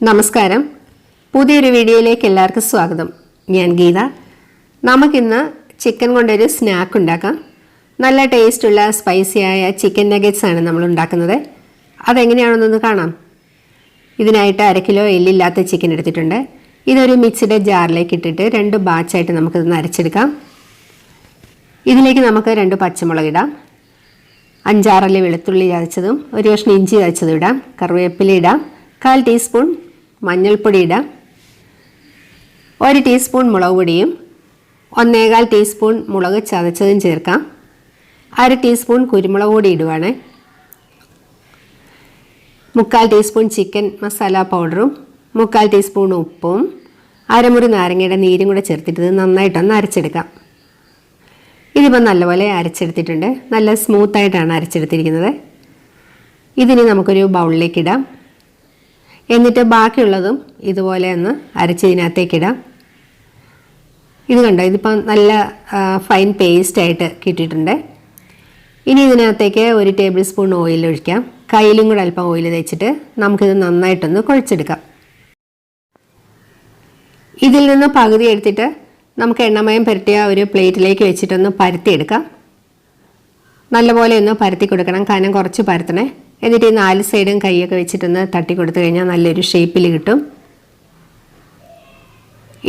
നമസ്കാരം. പുതിയൊരു വീഡിയോയിലേക്ക് എല്ലാവർക്കും സ്വാഗതം. ഞാൻ ഗീത. നമുക്കിന്ന് ചിക്കൻ കൊണ്ടൊരു സ്നാക്ക് ഉണ്ടാക്കാം. നല്ല ടേസ്റ്റുള്ള സ്പൈസിയായ ചിക്കൻ നഗറ്റ്സ് ആണ് നമ്മൾ ഉണ്ടാക്കുന്നത്. അതെങ്ങനെയാണെന്നൊന്ന് കാണാം. ഇതിനായിട്ട് 1 കിലോ എല്ലില്ലാത്ത ചിക്കൻ എടുത്തിട്ടുണ്ട്. ഇതൊരു മിക്സിയുടെ ജാറിലേക്ക് ഇട്ടിട്ട് 2 ബാച്ചായിട്ട് നമുക്കിതൊന്ന് അരച്ചെടുക്കാം. ഇതിലേക്ക് നമുക്ക് 2 പച്ചമുളക് ഇടാം, 5-6 അല്ലി വെളുത്തുള്ളി ചതച്ചതും 1 കഷ്ണം ഇഞ്ചി ചതച്ചതും ഇടാം, കറിവേപ്പില ഇടാം, 1/4 ടീസ്പൂൺ മഞ്ഞൾപ്പൊടി ഇടാം, 1 ടീസ്പൂൺ മുളക് പൊടിയും 1/4 ടീസ്പൂൺ മുളക് ചതച്ചതും ചേർക്കാം. 1/2 ടീസ്പൂൺ കുരുമുളക് പൊടി ഇടുവാണ്. 3/4 ടീസ്പൂൺ ചിക്കൻ മസാല പൗഡറും 3/4 ടീസ്പൂൺ ഉപ്പും 1/2 മുറി നാരങ്ങയുടെ നീരും കൂടെ ചേർത്തിട്ട് നന്നായിട്ടൊന്ന് അരച്ചെടുക്കാം. ഇതിപ്പോൾ നല്ലപോലെ അരച്ചെടുത്തിട്ടുണ്ട്. നല്ല സ്മൂത്തായിട്ടാണ് അരച്ചെടുത്തിരിക്കുന്നത്. ഇതിനി നമുക്കൊരു ബൗളിലേക്ക് ഇടാം. എന്നിട്ട് ബാക്കിയുള്ളതും ഇതുപോലെ ഒന്ന് അരച്ചതിനകത്തേക്കിടാം. ഇത് കണ്ടോ, ഇതിപ്പോൾ നല്ല ഫൈൻ പേസ്റ്റായിട്ട് കിട്ടിയിട്ടുണ്ട്. ഇനി ഇതിനകത്തേക്ക് 1 ടേബിൾ സ്പൂൺ ഓയിൽ ഒഴിക്കാം. കയ്യിലും കൂടെ അല്പം ഓയിൽ തേച്ചിട്ട് നമുക്കിത് നന്നായിട്ടൊന്ന് കുഴച്ചെടുക്കാം. ഇതിൽ നിന്ന് പകുതി എടുത്തിട്ട് നമുക്ക് എണ്ണമയം പുരട്ടിയ ഒരു പ്ലേറ്റിലേക്ക് വെച്ചിട്ടൊന്ന് പരത്തിയെടുക്കാം. നല്ലപോലെ ഒന്ന് പരത്തി കൊടുക്കണം, കനം കുറച്ച് പരത്തണേ. എന്നിട്ട് ഈ 4 സൈഡും കൈയൊക്കെ വെച്ചിട്ടൊന്ന് തട്ടി കൊടുത്തു കഴിഞ്ഞാൽ നല്ലൊരു ഷേപ്പിൽ കിട്ടും.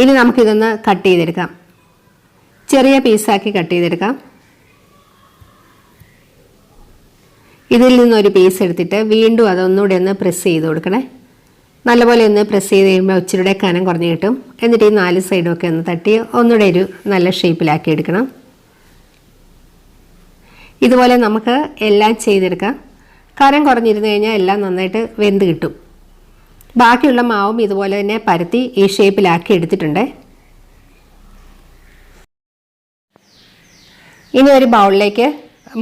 ഇനി നമുക്കിതൊന്ന് കട്ട് ചെയ്തെടുക്കാം. ചെറിയ പീസാക്കി കട്ട് ചെയ്തെടുക്കാം. ഇതിൽ നിന്നൊരു പീസ് എടുത്തിട്ട് വീണ്ടും അതൊന്നുകൂടെ ഒന്ന് പ്രസ് ചെയ്ത് കൊടുക്കണേ. നല്ലപോലെ ഒന്ന് പ്രസ് ചെയ്ത് കഴിയുമ്പോൾ ഇച്ചിരിയുടെ കനം കുറഞ്ഞ് കിട്ടും. എന്നിട്ട് ഈ 4 സൈഡും ഒക്കെ ഒന്ന് തട്ടി ഒന്നുകൂടെ ഒരു നല്ല ഷേപ്പിലാക്കി എടുക്കണം. ഇതുപോലെ നമുക്ക് എല്ലാം ചെയ്തെടുക്കാം. കനം കുറഞ്ഞിരുന്നു കഴിഞ്ഞാൽ എല്ലാം നന്നായിട്ട് വെന്ത് കിട്ടും. ബാക്കിയുള്ള മാവും ഇതുപോലെ തന്നെ പരത്തി ഈ ഷേപ്പിലാക്കി എടുത്തിട്ടുണ്ട്. ഇനി ഒരു ബൗളിലേക്ക്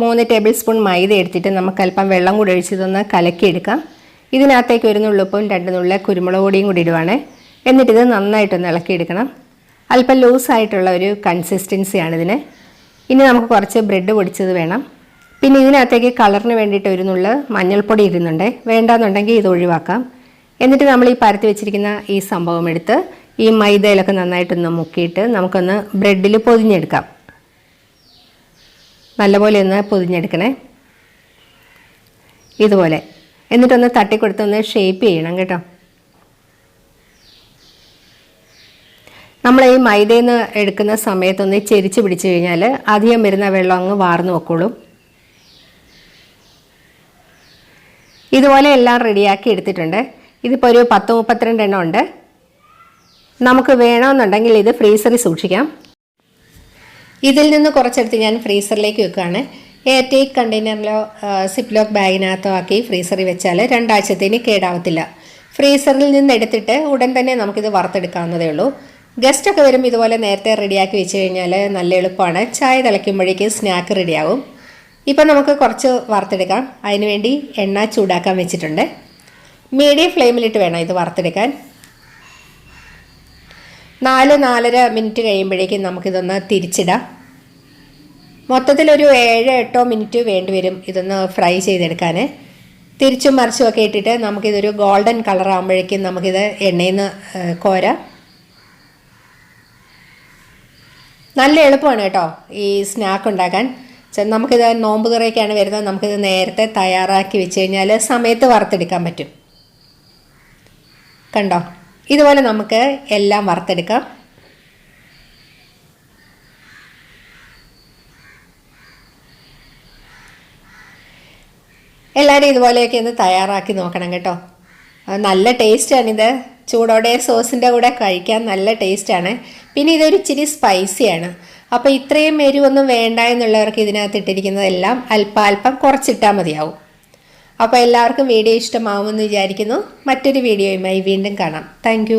3 ടേബിൾ സ്പൂൺ മൈദ എടുത്തിട്ട് നമുക്ക് അല്പം വെള്ളം കൂടി ഒഴിച്ചതൊന്ന് കലക്കിയെടുക്കാം. ഇതിനകത്തേക്ക് 1 നുള്ളുപ്പും 2 നുള്ളു കുരുമുളക് പൊടിയും കൂടി ഇടുവാണ്. എന്നിട്ടിത് നന്നായിട്ടൊന്ന് ഇളക്കിയെടുക്കണം. അല്പം ലൂസായിട്ടുള്ള ഒരു കൺസിസ്റ്റൻസിയാണിതിന്. ഇനി നമുക്ക് കുറച്ച് ബ്രെഡ് പൊടിച്ചത് വേണം. പിന്നെ ഇതിനകത്തേക്ക് കളറിന് വേണ്ടിയിട്ട് 1 നുള്ളു മഞ്ഞൾപ്പൊടി ഇടുന്നുണ്ട്. വേണ്ടാന്നുണ്ടെങ്കിൽ ഇത് ഒഴിവാക്കാം. എന്നിട്ട് നമ്മൾ ഈ പരത്തി വെച്ചിരിക്കുന്ന ഈ സംഭവം എടുത്ത് ഈ മൈദയിലൊക്കെ നന്നായിട്ടൊന്ന് മുക്കിയിട്ട് നമുക്കൊന്ന് ബ്രെഡിൽ പൊതിഞ്ഞെടുക്കാം. നല്ലപോലെ ഒന്ന് പൊതിഞ്ഞെടുക്കണേ, ഇതുപോലെ. എന്നിട്ടൊന്ന് തട്ടിക്കൊടുത്തൊന്ന് ഷേപ്പ് ചെയ്യണം കേട്ടോ. നമ്മൾ ഈ മൈദയിൽ നിന്ന് എടുക്കുന്ന സമയത്തൊന്ന് ചെരിച്ച് പിടിച്ചു കഴിഞ്ഞാൽ അധികം വരുന്ന വെള്ളം അങ്ങ് വാർന്നു വെക്കോളും. ഇതുപോലെ എല്ലാം റെഡിയാക്കി എടുത്തിട്ടുണ്ട്. ഇതിപ്പോൾ ഒരു 10-32 എണ്ണം ഉണ്ട്. നമുക്ക് വേണമെന്നുണ്ടെങ്കിൽ ഇത് ഫ്രീസറിൽ സൂക്ഷിക്കാം. ഇതിൽ നിന്ന് കുറച്ചെടുത്ത് ഞാൻ ഫ്രീസറിലേക്ക് വെക്കുകയാണ്. എയർടൈറ്റ് കണ്ടെയ്നറിലോ സിപ്ലോക്ക് ബാഗിനകത്തോ ആക്കി ഫ്രീസറിൽ വെച്ചാൽ 2 ആഴ്ചത്തേന് കേടാവത്തില്ല. ഫ്രീസറിൽ നിന്ന് എടുത്തിട്ട് ഉടൻ തന്നെ നമുക്കിത് വറുത്തെടുക്കാവുന്നതേ ഉള്ളൂ. ഗസ്റ്റൊക്കെ വരും ഇതുപോലെ നേരത്തെ റെഡിയാക്കി വെച്ച് കഴിഞ്ഞാൽ നല്ല എളുപ്പമാണ്. ചായ തിളയ്ക്കുമ്പോഴേക്ക് സ്നാക്ക് റെഡിയാവും. ഇപ്പം നമുക്ക് കുറച്ച് വറുത്തെടുക്കാം. അതിനുവേണ്ടി എണ്ണ ചൂടാക്കാൻ വെച്ചിട്ടുണ്ട്. മീഡിയം ഫ്ലെയിമിലിട്ട് വേണം ഇത് വറുത്തെടുക്കാൻ. 4-4.5 മിനിറ്റ് കഴിയുമ്പോഴേക്കും നമുക്കിതൊന്ന് തിരിച്ചിടാം. മൊത്തത്തിലൊരു 7-8 മിനിറ്റ് വേണ്ടി വരും ഇതൊന്ന് ഫ്രൈ ചെയ്തെടുക്കാൻ. തിരിച്ചും മറിച്ചും ഒക്കെ ഇട്ടിട്ട് നമുക്കിതൊരു ഗോൾഡൻ കളർ ആകുമ്പോഴേക്കും നമുക്കിത് എണ്ണയിൽ നിന്ന് കോരാം. നല്ല എളുപ്പമാണ് കേട്ടോ ഈ സ്നാക്ക് ഉണ്ടാക്കാൻ. നമുക്കിത് നോമ്പ് തുറയൊക്കെയാണ് വരുന്നത്. നമുക്കിത് നേരത്തെ തയ്യാറാക്കി വെച്ച് കഴിഞ്ഞാൽ സമയത്ത് വറുത്തെടുക്കാൻ പറ്റും. കണ്ടോ, ഇതുപോലെ നമുക്ക് എല്ലാം വറുത്തെടുക്കാം. എല്ലാവരും ഇതുപോലെയൊക്കെ ഒന്ന് തയ്യാറാക്കി നോക്കണം കേട്ടോ. നല്ല ടേസ്റ്റാണിത്. ചൂടോടെ സോസിൻ്റെ കൂടെ കഴിക്കാൻ നല്ല ടേസ്റ്റാണ്. പിന്നെ ഇതൊരു ഇച്ചിരി സ്പൈസിയാണ്. അപ്പോൾ ഇത്രയും എരിവൊന്നും വേണ്ട എന്നുള്ളവർക്ക് ഇതിനകത്ത് ഇട്ടിരിക്കുന്നതെല്ലാം അല്പം കുറച്ചിട്ടാൽ മതിയാവും. അപ്പോൾ എല്ലാവർക്കും വീഡിയോ ഇഷ്ടമാവുമെന്ന് വിചാരിക്കുന്നു. മറ്റൊരു വീഡിയോയുമായി വീണ്ടും കാണാം. താങ്ക്